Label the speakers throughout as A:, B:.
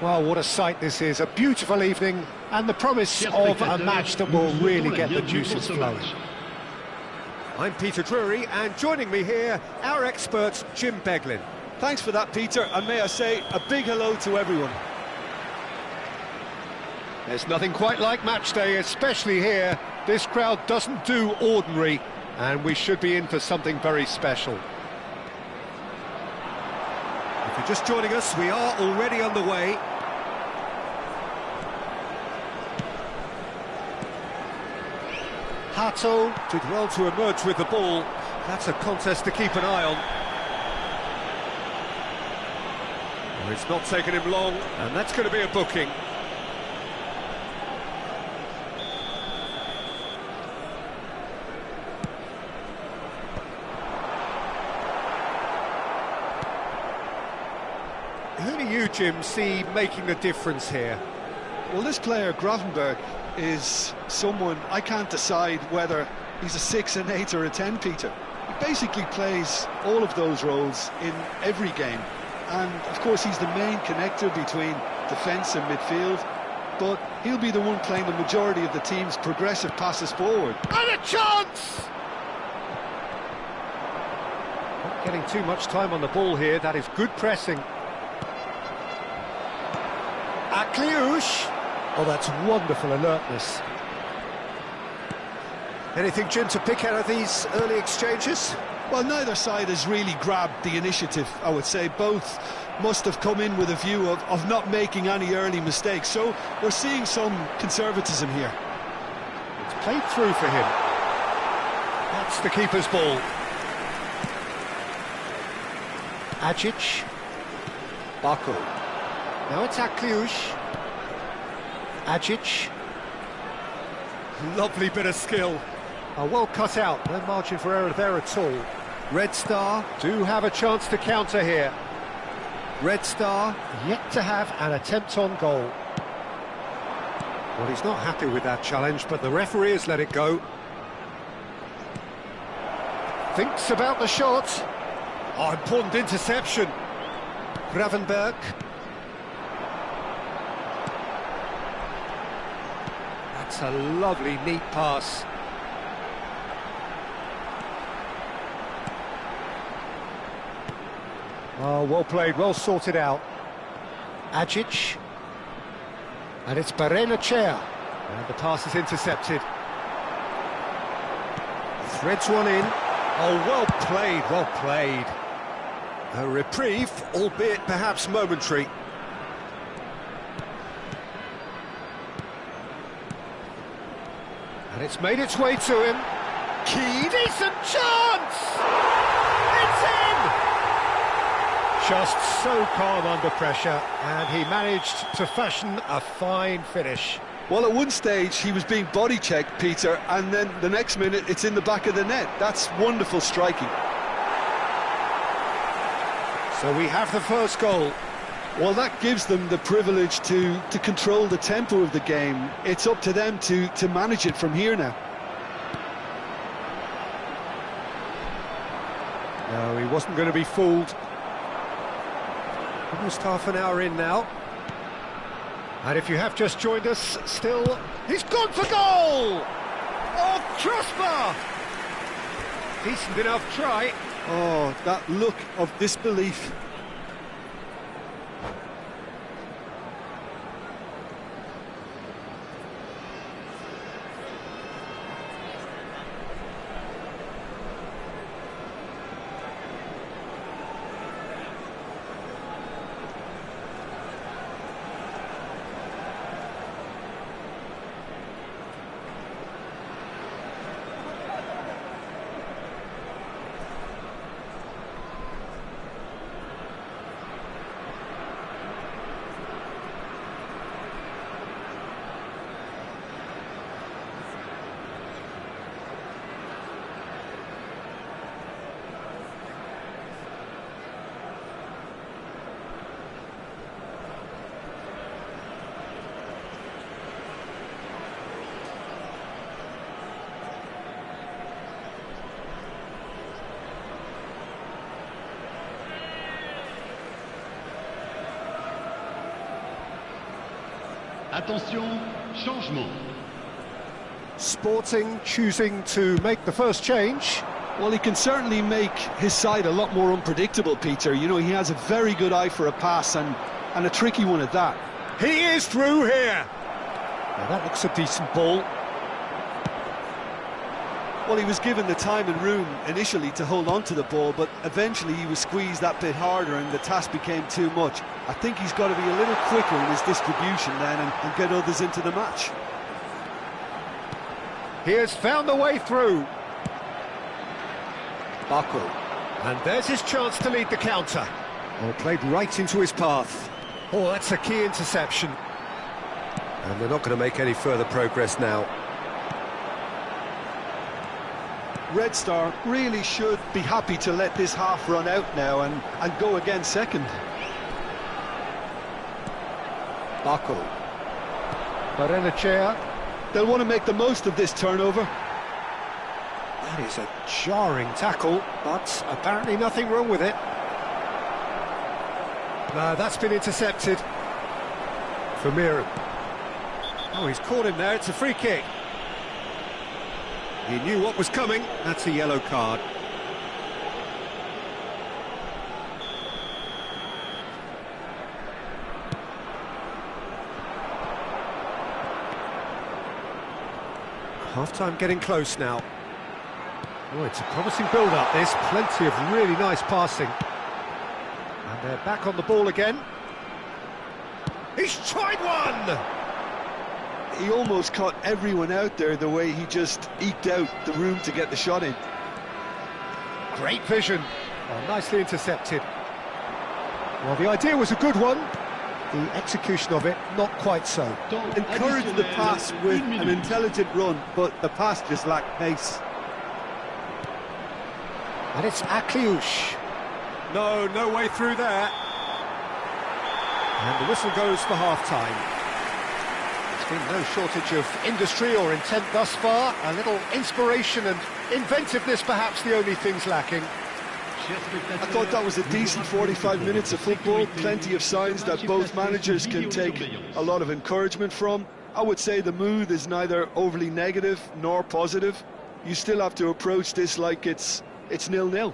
A: Well, what a sight this is, a beautiful evening and the promise of a match that will really get the juices flowing.
B: I'm Peter Drury, and joining me here, our expert Jim Beglin.
C: Thanks for that, Peter, and may I say a big hello to everyone.
A: There's nothing quite like match day, especially here. This crowd doesn't do ordinary, and we should be in for something very special.
B: If you're just joining us, we are already underway.
A: Hato
B: did well to emerge with the ball. That's a contest to keep an eye on. Well, it's not taken him long, and that's going to be a booking. Who do you, Jim, see making a difference here?
C: Well, this player, Gravenberg, is someone I can't decide whether he's a 6, an 8 or a 10, Peter. He basically plays all of those roles in every game, and of course he's the main connector between defence and midfield, but he'll be the one playing the majority of the team's progressive passes forward.
A: And a chance! Not getting too much time on the ball here. That is good pressing. Akliouche. Oh, that's wonderful alertness.
B: Anything, Jim, to pick out of these early exchanges?
C: Well, neither side has really grabbed the initiative, I would say. Both must have come in with a view of not making any early mistakes, so we're seeing some conservatism here.
A: It's played through for him. That's the keeper's ball. Ajic. Baku. Now it's Akliouche. Ajic.
B: Lovely bit of skill.
A: Well cut out, no margin for error there at all. Red Star do have a chance to counter here. Red Star yet to have an attempt on goal. Well, he's not happy with that challenge, but the referee has let it go. Thinks about the shot.
B: Oh, important interception. Gravenberg. That's a lovely, neat pass.
A: Oh, well played, well sorted out. Agic. And it's Barrenechea. And the pass is intercepted.
B: Threads one in. Oh, well played, well played. A reprieve, albeit perhaps momentary.
A: And it's made its way to him.
B: Key.
A: Decent chance! It's in! Just so calm under pressure, and he managed to fashion a fine finish.
C: Well, at one stage he was being body checked, Peter, and then the next minute it's in the back of the net. That's wonderful striking.
A: So we have the first goal.
C: Well, that gives them the privilege to control the tempo of the game. It's up to them to manage it from here now.
A: No, he wasn't going to be fooled.
B: Almost half an hour in now.
A: And if you have just joined us, still, he's gone for goal! Oh, crossbar!
B: Decent enough try.
C: Oh, that look of disbelief.
D: Attention, changement.
A: Sporting choosing to make the first change.
C: Well, he can certainly make his side a lot more unpredictable, Peter. You know, he has a very good eye for a pass and a tricky one at that.
B: He is through here.
A: Now that looks a decent ball.
C: Well, he was given the time and room initially to hold on to the ball, but eventually he was squeezed that bit harder and the task became too much. I think he's got to be a little quicker in his distribution then and get others into the match.
A: He has found a way through.
B: Baku. And there's his chance to lead the counter. Oh, played right into his path.
A: Oh, that's a key interception.
B: And they're not going to make any further progress now.
C: Red Star really should be happy to let this half run out now and go again second.
B: Baku.
A: Barrenechea.
C: They'll want to make the most of this turnover.
A: That is a jarring tackle, but apparently nothing wrong with it. No, that's been intercepted.
B: Vermeeren. Oh, he's caught him there. It's a free kick. He knew what was coming. That's a yellow card. Half-time getting close now.
A: Oh, it's a promising build-up, this. Plenty of really nice passing. And they're back on the ball again.
B: He's tried one!
C: He almost caught everyone out there the way he just eked out the room to get the shot in.
A: Great vision. Oh, nicely intercepted. Well, the idea was a good one. The execution of it, not quite so.
C: Encouraged the pass with an intelligent run, but the pass just lacked pace.
A: And it's Akliush.
B: No way through there.
A: And the whistle goes for half-time. There's been no shortage of industry or intent thus far. A little inspiration and inventiveness, perhaps the only things lacking.
C: I thought that was a decent 45 minutes of football, plenty of signs that both managers can take a lot of encouragement from. I would say the mood is neither overly negative nor positive. You still have to approach this like it's 0-0.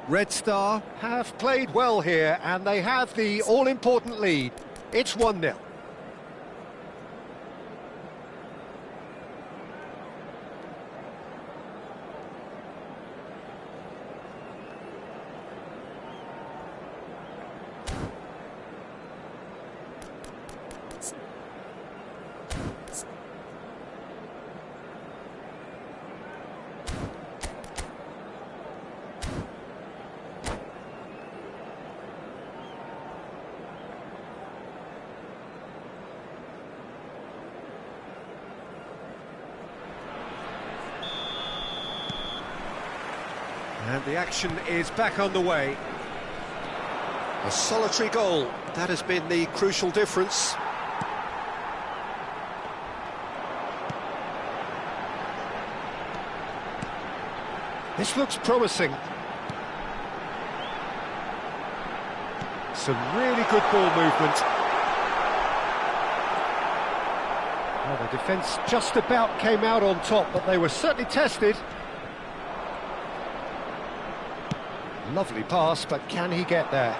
A: Red Star have played well here, and they have the all-important lead. It's 1-0. And the action is back on the way. A solitary goal, that has been the crucial difference. This looks promising. Some really good ball movement. Well, the defence just about came out on top, but they were certainly tested. Lovely pass, but can he get there?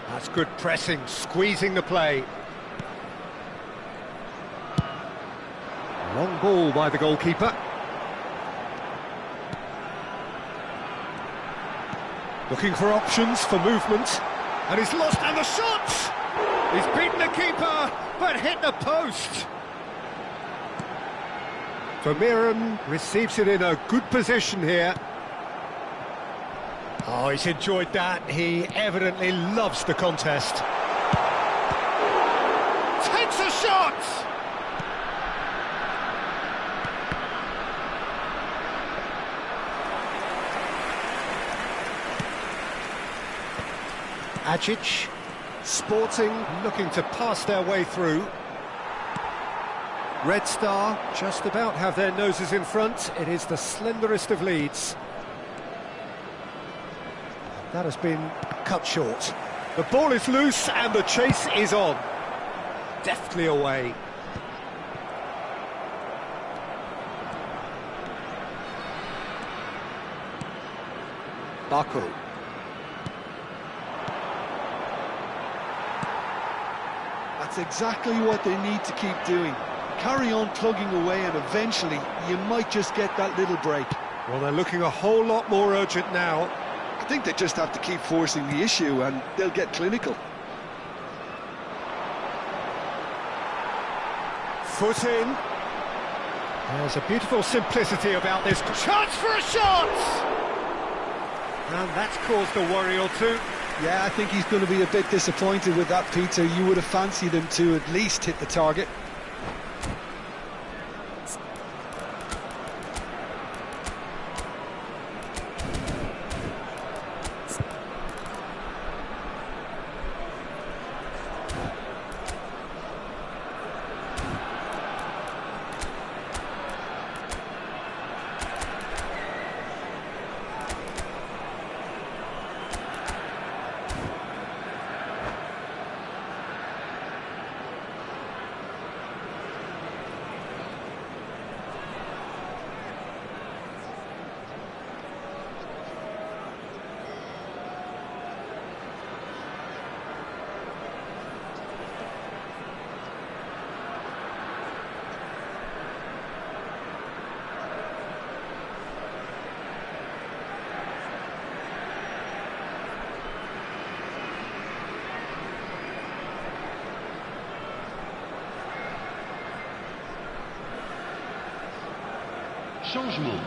A: That's good pressing, squeezing the play. Long ball by the goalkeeper. Looking for options for movement. And he's lost, and the shot! He's beaten the keeper, but hit the post. Vermeeren receives it in a good position here. Oh, he's enjoyed that. He evidently loves the contest. Takes a shot! Ajic, Sporting looking to pass their way through. Red Star just about have their noses in front. It is the slenderest of leads. That has been cut short. The ball is loose and the chase is on. Deftly away. Baku.
C: That's exactly what they need to keep doing. Carry on plugging away, and eventually you might just get that little break.
A: Well, they're looking a whole lot more urgent now.
C: I think they just have to keep forcing the issue and they'll get clinical.
A: Foot in. There's a beautiful simplicity about this. Chance for a shot! And that's caused a worry or two.
C: Yeah, I think he's going to be a bit disappointed with that, Peter. You would have fancied him to at least hit the target.
D: Changement.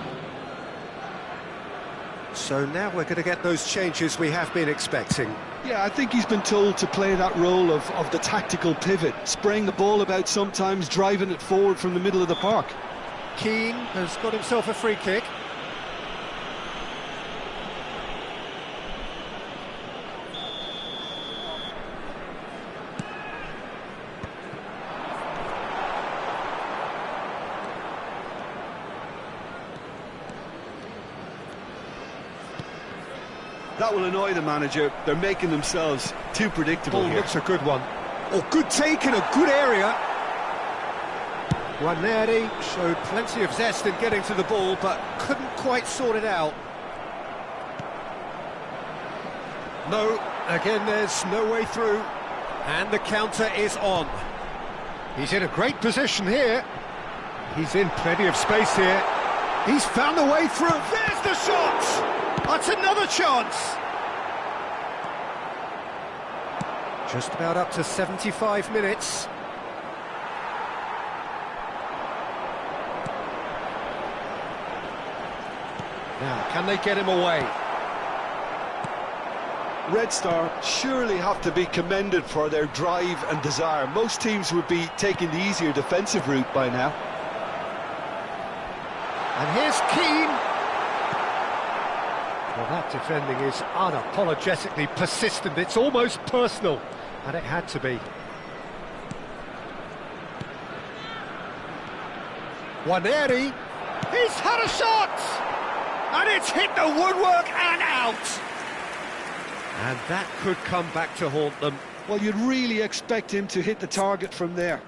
A: So now we're going to get those changes we have been expecting.
C: Yeah, I think he's been told to play that role of the tactical pivot, spraying the ball about sometimes, driving it forward from the middle of the park.
A: Keane has got himself a free kick.
C: That will annoy the manager. They're making themselves too predictable
A: Ball
C: here.
A: looks a good one. Oh, good take in a good area. Ranieri showed plenty of zest in getting to the ball, but couldn't quite sort it out. No, again there's no way through. And the counter is on. He's in a great position here. He's in plenty of space here. He's found a way through. There's the shot! That's another chance! Just about up to 75 minutes. Now, can they get him away?
C: Red Star surely have to be commended for their drive and desire. Most teams would be taking the easier defensive route by now.
A: And here's Keane. Well, that defending is unapologetically persistent. It's almost personal, and it had to be. Ranieri, he's had a shot! And it's hit the woodwork and out! And that could come back to haunt them.
C: Well, you'd really expect him to hit the target from there.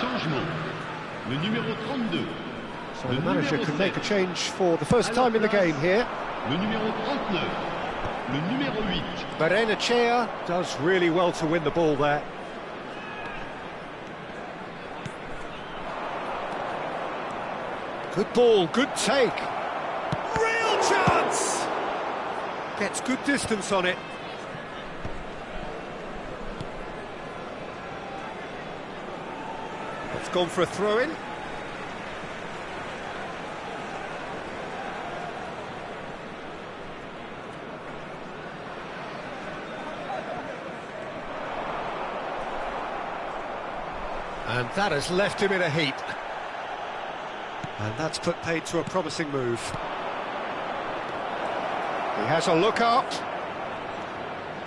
D: Changement. Le numéro 32.
A: So the manager can make a change for the first time in the game here.
D: Le numéro 39. Le numéro 8.
A: Berenechea does really well to win the ball there. Good ball, good take. Real chance! Gets good distance on it. It's gone for a throw-in. And that has left him in a heap. And that's put paid to a promising move. He has a look up.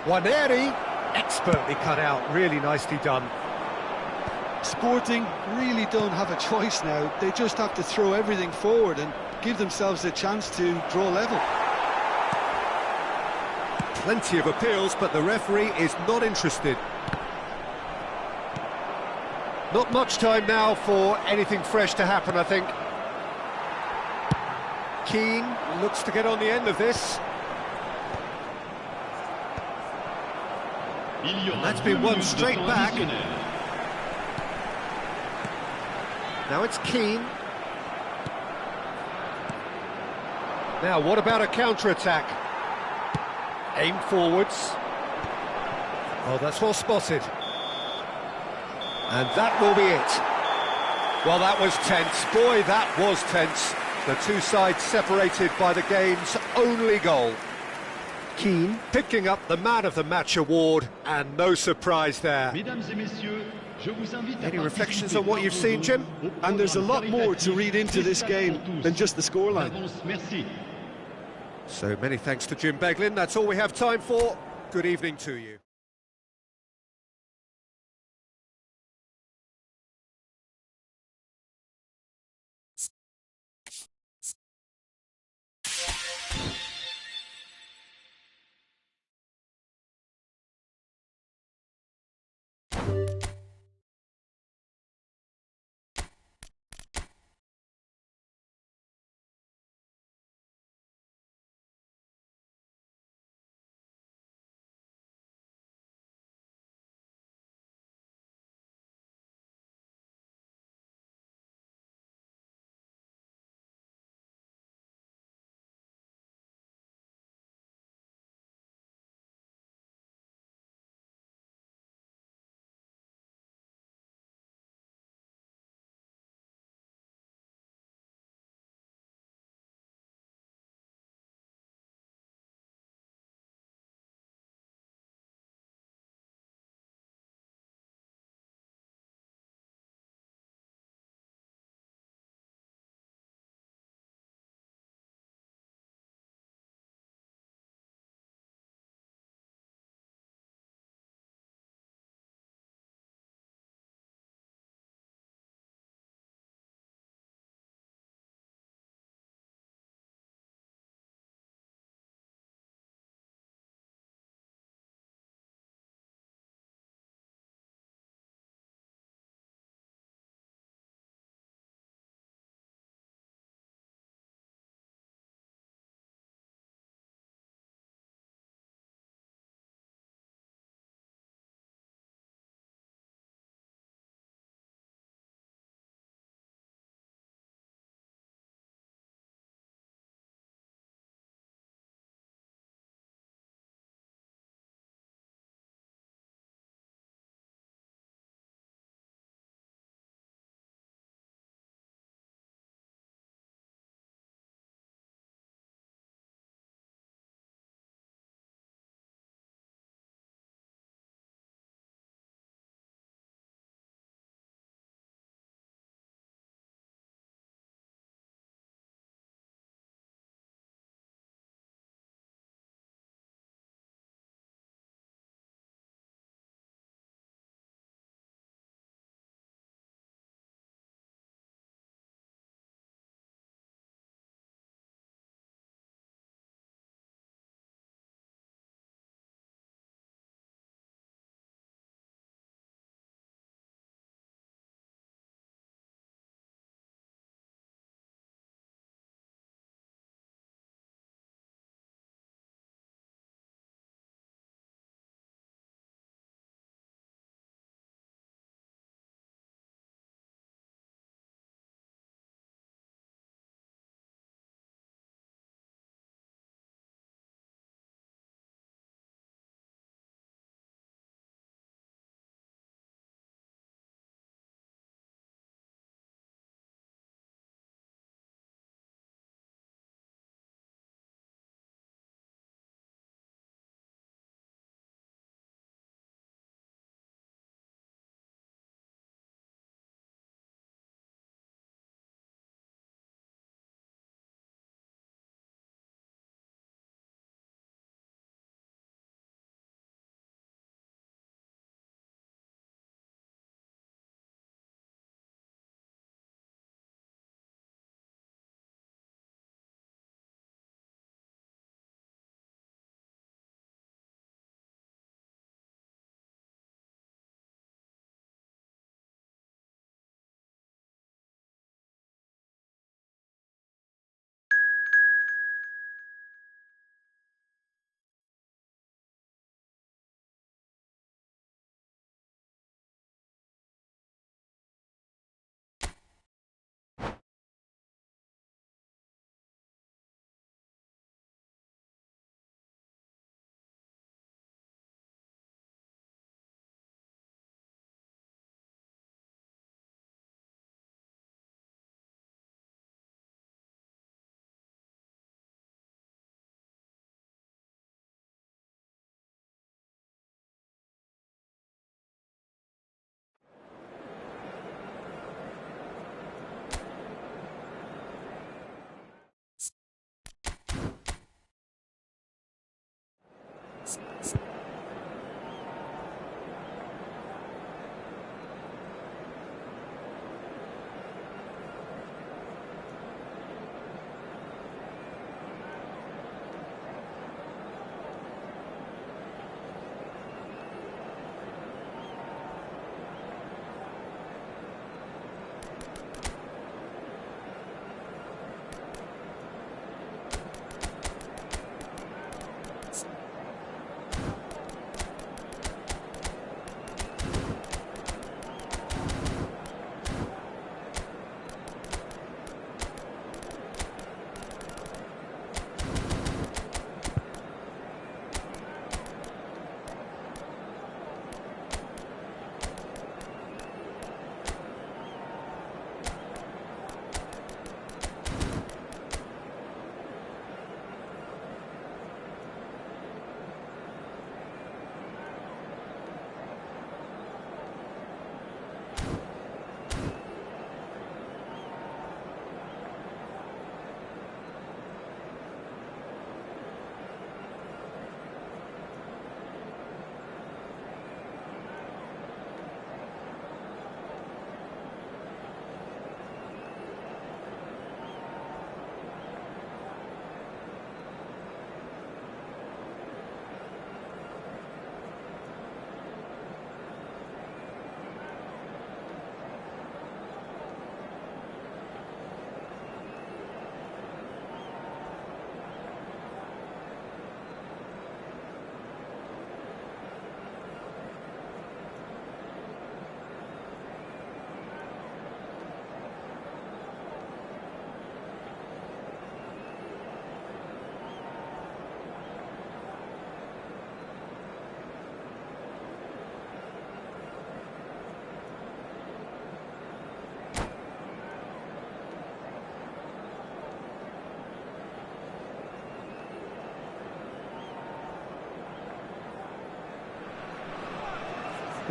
A: Ranieri, expertly cut out, really nicely done.
C: Sporting really don't have a choice now. They just have to throw everything forward and give themselves a chance to draw level.
A: Plenty of appeals, but the referee is not interested. Not much time now for anything fresh to happen, I think. Keane looks to get on the end of this. And that's been won straight back. Now it's Keane. Now, what about a counter-attack? Aim forwards. Oh, that's well spotted. And that will be it. Well, that was tense. Boy, that was tense. The two sides separated by the game's only goal. Keane picking up the Man of the Match award, and no surprise there. Any reflections on what you've seen, Jim?
C: And there's a lot more to read into this game than just the scoreline.
A: So many thanks to Jim Beglin. That's all we have time for. Good evening to you.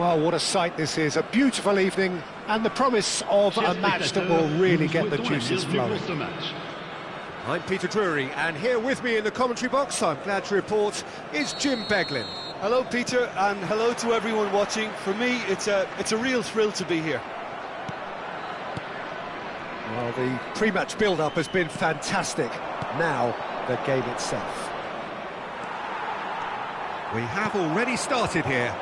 A: Well, what a sight this is, a beautiful evening, and the promise of a match that will really get the juices flowing.
B: I'm Peter Drury, and here with me in the commentary box, I'm glad to report, is Jim Beglin.
C: Hello, Peter, and hello to everyone watching. For me, it's a real thrill to be here.
A: Well, the pre-match build-up has been fantastic. Now, the game itself.
B: We have already started here.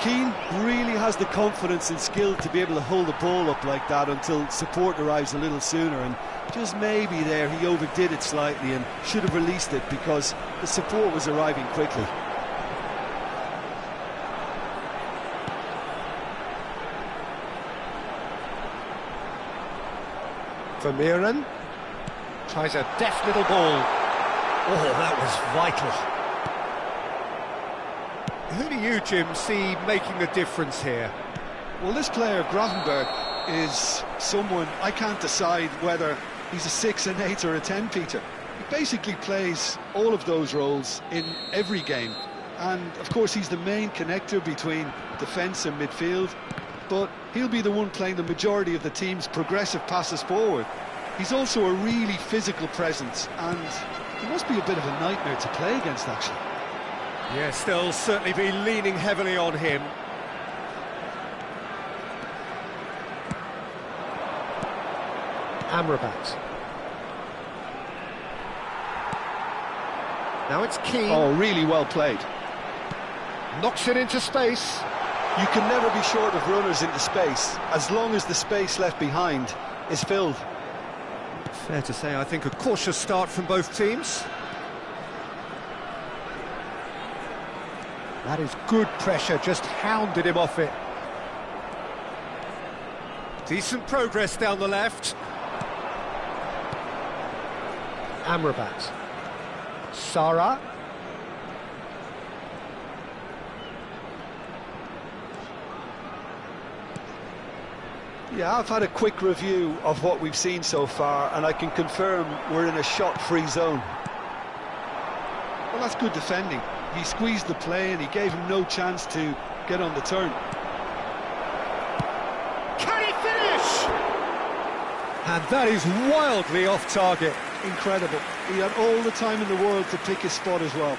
C: Keane really has the confidence and skill to be able to hold the ball up like that until support arrives a little sooner, and just maybe there he overdid it slightly and should have released it because the support was arriving quickly.
A: Vermeeren tries a deft little ball. Oh, that was vital.
B: Who do you, Jim, see making the difference here?
C: Well, this player, Grafenberg, is someone I can't decide whether he's a 6, an 8 or a 10, Peter. He basically plays all of those roles in every game. And, of course, he's the main connector between defence and midfield. But he'll be the one playing the majority of the team's progressive passes forward. He's also a really physical presence, and he must be a bit of a nightmare to play against, actually.
B: Yes, they'll certainly be leaning heavily on him.
A: Amrabat. Now it's Keane.
C: Oh, really well played.
A: Knocks it into space.
C: You can never be short of runners into space, as long as the space left behind is filled.
B: Fair to say, I think a cautious start from both teams.
A: That is good pressure, just hounded him off it.
B: Decent progress down the left.
A: Amrabat. Sara.
C: Yeah, I've had a quick review of what we've seen so far, and I can confirm we're in a shot-free zone. Well, that's good defending. He squeezed the play and he gave him no chance to get on the turn.
A: Can he finish?
B: And that is wildly off target.
C: Incredible. He had all the time in the world to pick his spot as well.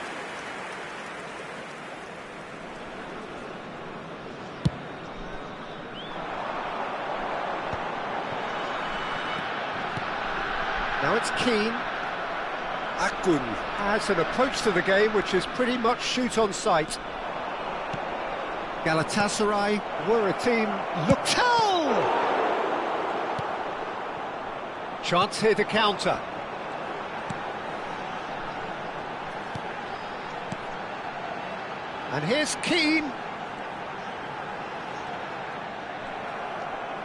A: Now it's Keane.
B: Akgun
A: Has an approach to the game which is pretty much shoot on sight. Galatasaray were a team. Luktel! Chance here to counter. And here's Keane.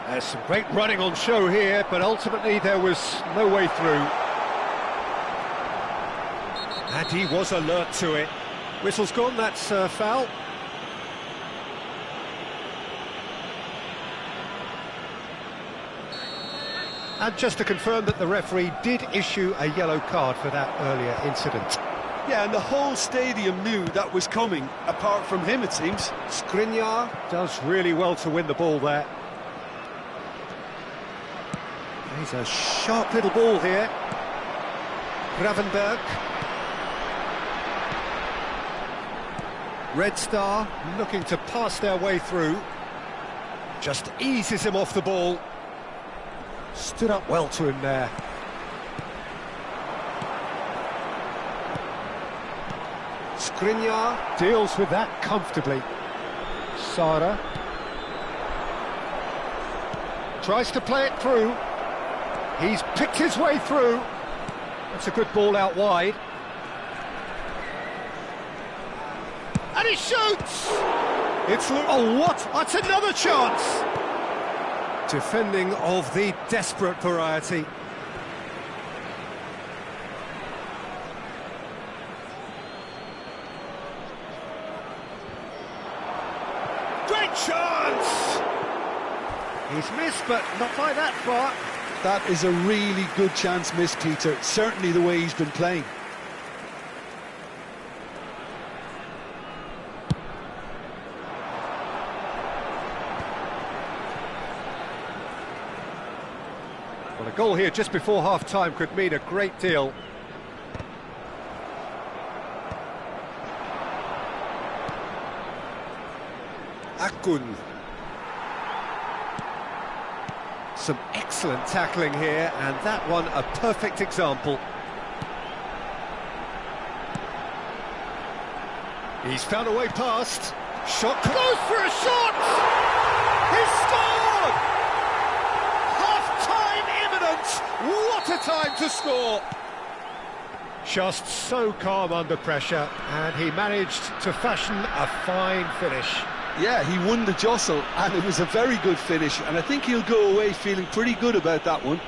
A: There's some great running on show here, but ultimately there was no way through.
B: And he was alert to it.
A: Whistle's gone, that's foul. And just to confirm that the referee did issue a yellow card for that earlier incident.
C: Yeah, and the whole stadium knew that was coming, apart from him, it seems.
A: Skriniar does really well to win the ball there. He's a sharp little ball here. Gravenberg. Red Star looking to pass their way through. Just eases him off the ball. Stood up well to him there. Skriniar deals with that comfortably. Sara tries to play it through. He's picked his way through. That's a good ball out wide. And he shoots! Oh, what? That's another chance!
B: Defending of the desperate variety.
A: Great chance! He's missed, but not by that far.
C: That is a really good chance missed, Peter. Certainly the way he's been playing.
B: Well, a goal here just before half-time could mean a great deal. Akun. Some excellent tackling here, and that one a perfect example. He's found a way past. Shot goes for a shot! He's scored! Half-time imminent! What a time to score!
A: Just so calm under pressure, and he managed to fashion a fine finish.
C: Yeah, he won the jostle, and it was a very good finish, and I think he'll go away feeling pretty good about that one.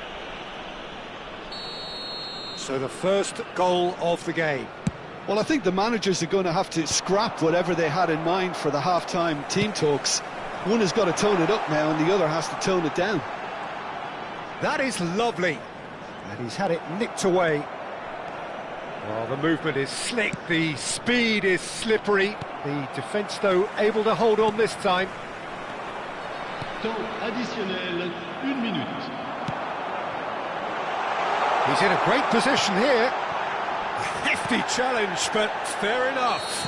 A: So the first goal of the game.
C: Well, I think the managers are going to have to scrap whatever they had in mind for the half-time team talks. One has got to tone it up now, and the other has to tone it down.
A: That is lovely. And he's had it nicked away. Well, the movement is slick, the speed is slippery. The defence, though, able to hold on this time.
D: Temps additionnel, 1 minute.
A: He's in a great position here.
B: Hefty challenge, but fair enough.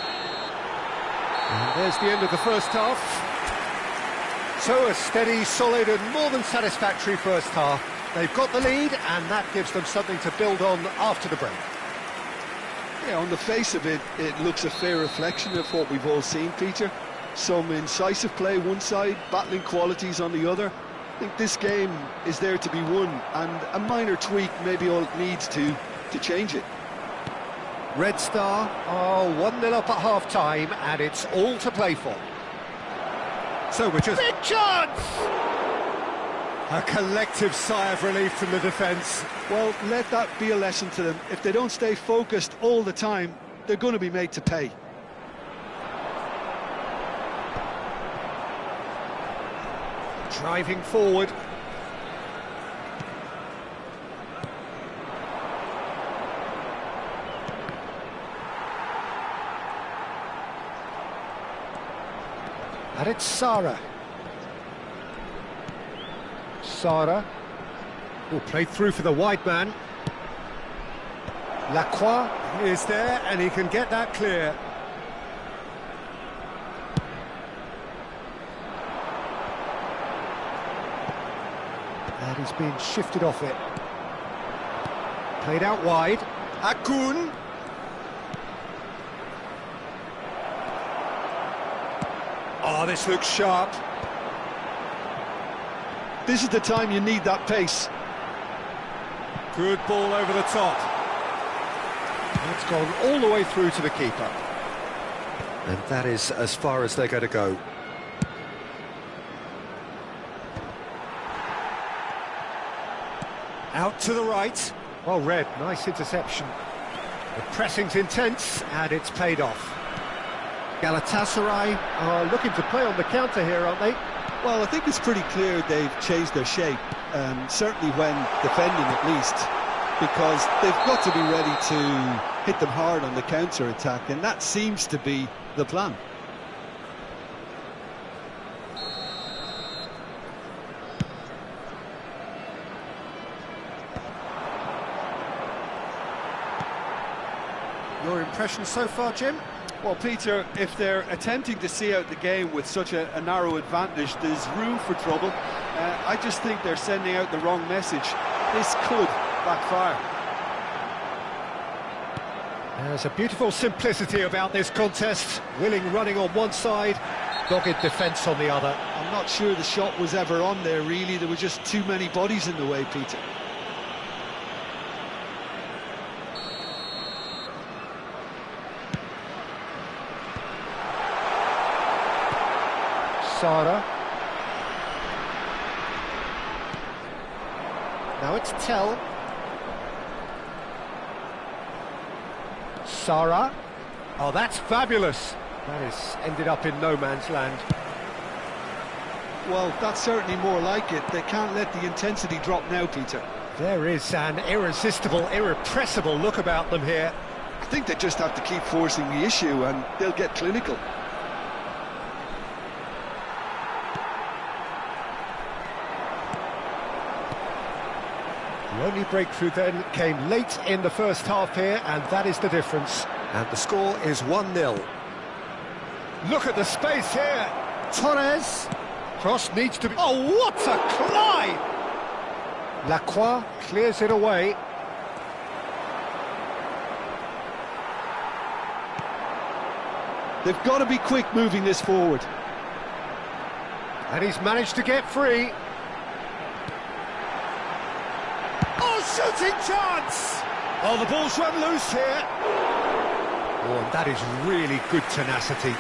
B: And there's the end of the first half.
A: So a steady, solid and more than satisfactory first half. They've got the lead and that gives them something to build on after the break.
C: Yeah, on the face of it, it looks a fair reflection of what we've all seen, Peter. Some incisive play one side, battling qualities on the other. I think this game is there to be won, and a minor tweak may be all it needs to change it.
A: Red Star are 1-0 up at half-time and it's all to play for.
B: So we're just...
A: Big chance!
B: A collective sigh of relief from the defence.
C: Well, let that be a lesson to them. If they don't stay focused all the time, they're going to be made to pay.
A: Driving forward. And it's Sara. Sara. Oh, played through for the wide man. Lacroix
B: Is there, and he can get that clear.
A: And he's being shifted off it. Played out wide.
B: Akun. Oh, this looks sharp.
C: This is the time you need that pace.
B: Good ball over the top.
A: It's gone all the way through to the keeper.
B: And that is as far as they're going to go. Out to the right.
A: Well read, nice interception. The pressing's intense and it's paid off. Galatasaray are looking to play on the counter here, aren't they?
C: Well, I think it's pretty clear they've changed their shape, certainly when defending at least, because they've got to be ready to hit them hard on the counter-attack, and that seems to be the plan.
A: Your impression so far, Jim?
C: Well, Peter, if they're attempting to see out the game with such a narrow advantage, there's room for trouble. I just think they're sending out the wrong message. This could backfire.
A: There's a beautiful simplicity about this contest. Willing running on one side, dogged defence on the other.
C: I'm not sure the shot was ever on there, really. There were just too many bodies in the way, Peter.
A: Sara. Now it's Tell. Sara. Oh, that's fabulous. That has ended up in no man's land.
C: Well, that's certainly more like it. They can't let the intensity drop now, Peter.
A: There is an irresistible, irrepressible look about them here.
C: I think they just have to keep forcing the issue and they'll get clinical.
A: The only breakthrough then came late in the first half here, and that is the difference.
B: And the score is 1-0.
A: Look at the space here. Torres. Cross needs to be... Oh, what a climb! Lacroix clears it away.
C: They've got to be quick moving this forward.
A: And he's managed to get free. Oh, shooting chance! Oh, the ball's run loose here. Oh, and that is really good tenacity.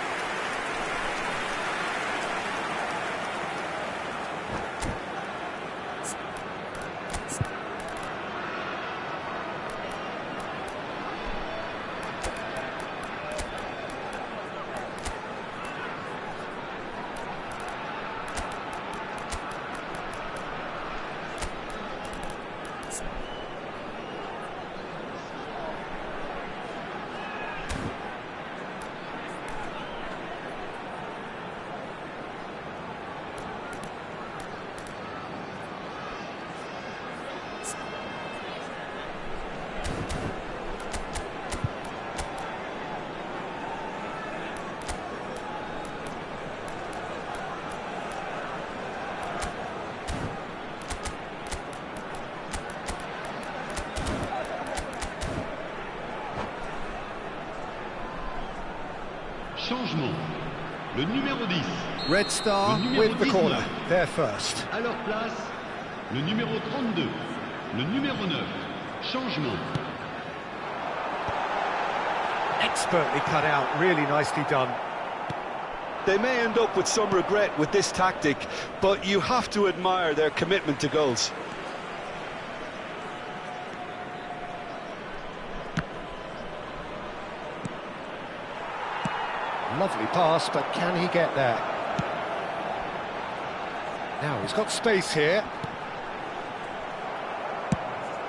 D: Changement. Le numéro 10.
A: Red Star with the corner. They're first.
D: À leur place, le numéro 32. Le numéro 9. Changement.
A: Expertly cut out, really nicely done.
C: They may end up with some regret with this tactic, but you have to admire their commitment to goals.
A: Lovely pass, but can he get there? Now he's got space here.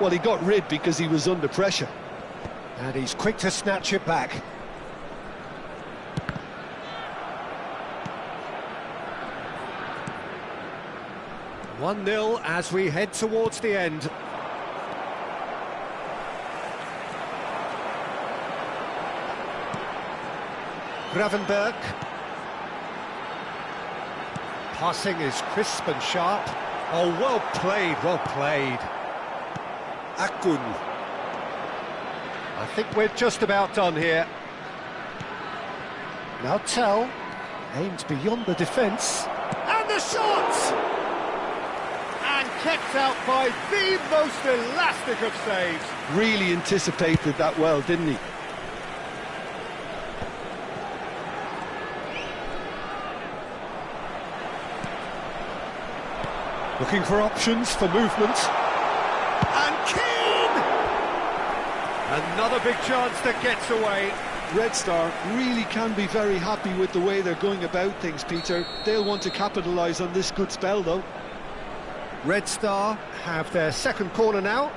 C: Well, he got rid because he was under pressure.
A: And he's quick to snatch it back. "1-0 as we head towards the end. Gravenberg. Passing is crisp and sharp. Oh, well played, well played.
B: Akun.
A: I think we're just about done here. Now Tell aims beyond the defence. And the shot! And kept out by the most elastic of saves.
C: Really anticipated that well, didn't he?
A: Looking for options for movement. And Keane! Another big chance that gets away.
C: Red Star really can be very happy with the way they're going about things, Peter. They'll want to capitalise on this good spell, though.
A: Red Star have their second corner now.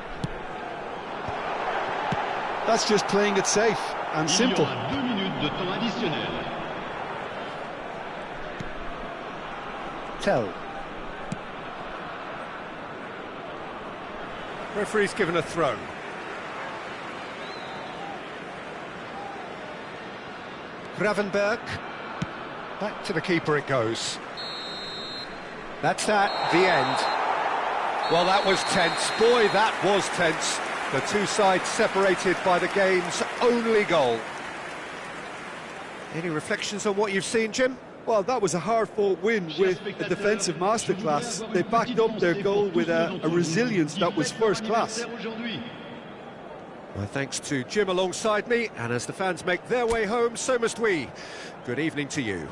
C: That's just playing it safe and simple.
D: Il y aura 2 minutes de temps additionnel.
A: Tell. Referee's given a throw. Gravenberg. Back to the keeper it goes. That's that, the end. Well, that was tense. Boy, that was tense. The two sides separated by the game's only goal. Any reflections on what you've seen, Jim?
C: Well, that was a hard-fought win with a defensive masterclass. They backed up their goal with a resilience that was first class.
A: My thanks to Jim alongside me, and as the fans make their way home, so must we. Good evening to you.